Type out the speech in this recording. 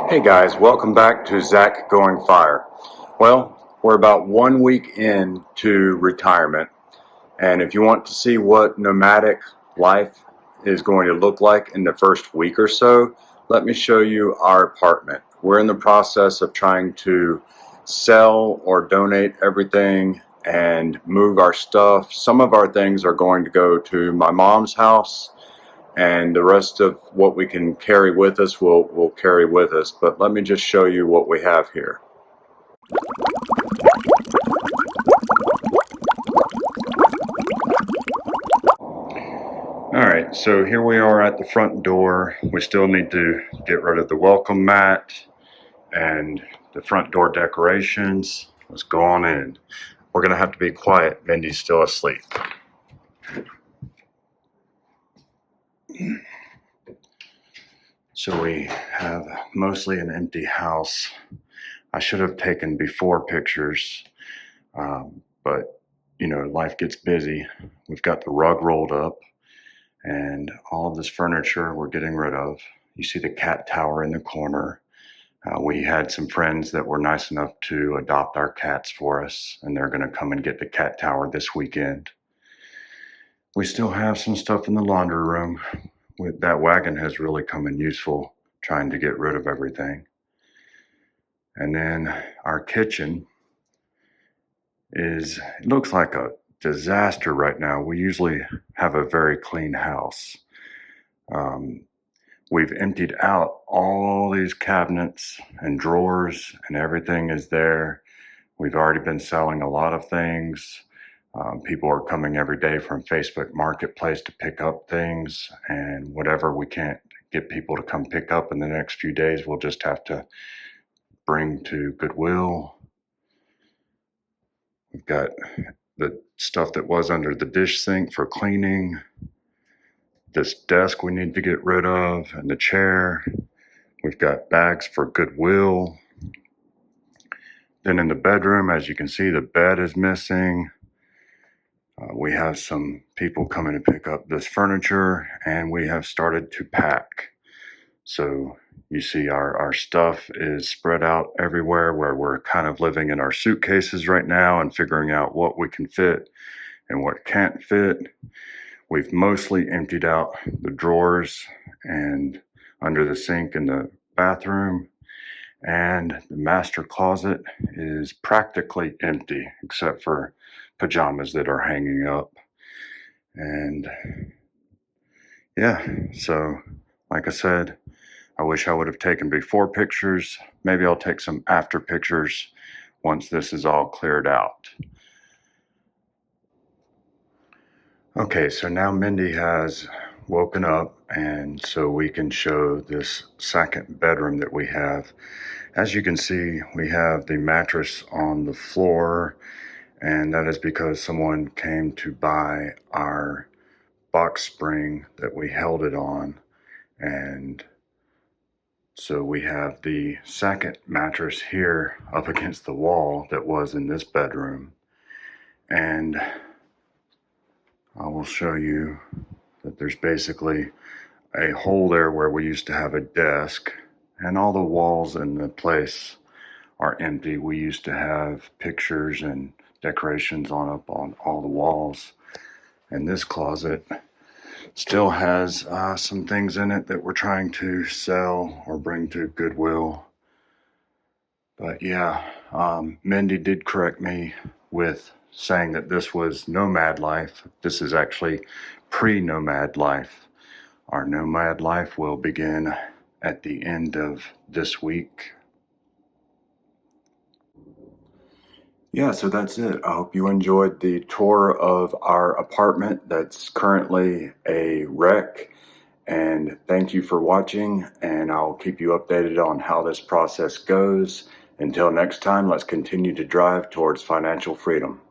Hey guys, welcome back to Zach Going Fire. Well, we're about 1 week into retirement, and if you want to see what nomadic life is going to look like in the first week or so, let me show you our apartment. We're in the process of trying to sell or donate everything and move our stuff. Some of our things are going to go to my mom's house, and the rest of what we can carry with us we'll carry with us. But let me just show you what we have here. Alright, so here we are at the front door. We still need to get rid of the welcome mat and the front door decorations. Let's go on in. We're gonna have to be quiet. Mindy's still asleep. So we have mostly an empty house. I should have taken before pictures, but you know, life gets busy. We've got the rug rolled up and all of this furniture we're getting rid of. You see the cat tower in the corner. We had some friends that were nice enough to adopt our cats for us, and they're gonna come and get the cat tower this weekend. We still have some stuff in the laundry room. That wagon has really come in useful trying to get rid of everything. And then our kitchen it looks like a disaster right now. We usually have a very clean house. We've emptied out all these cabinets and drawers, and everything is there. We've already been selling a lot of things. People are coming every day from Facebook Marketplace to pick up things, and whatever we can't get people to come pick up in the next few days, we'll just have to bring to Goodwill. We've got the stuff that was under the dish sink for cleaning. This desk we need to get rid of, and the chair. We've got bags for Goodwill. Then in the bedroom, as you can see, the bed is missing. We have some people coming to pick up this furniture, and we have started to pack. So you see our stuff is spread out everywhere, where we're kind of living in our suitcases right now and figuring out what we can fit and what can't fit. We've mostly emptied out the drawers and under the sink in the bathroom, and the master closet is practically empty except for pajamas that are hanging up. And yeah, so like I said, I wish I would have taken before pictures. Maybe I'll take some after pictures once this is all cleared out. Okay, so now Mindy has woken up, and so we can show this second bedroom that we have. As you can see, we have the mattress on the floor, and that is because someone came to buy our box spring that we held it on. And so we have the second mattress here up against the wall that was in this bedroom. And I will show you that there's basically a hole there where we used to have a desk, and all the walls in the place are empty. We used to have pictures and decorations up on all the walls, and this closet still has some things in it that we're trying to sell or bring to Goodwill. But yeah, Mindy did correct me with saying that this was nomad life. This is actually pre-nomad life. Our nomad life will begin at the end of this week. Yeah, so that's it. I hope you enjoyed the tour of our apartment that's currently a wreck. And thank you for watching, and I'll keep you updated on how this process goes. Until next time, let's continue to drive towards financial freedom.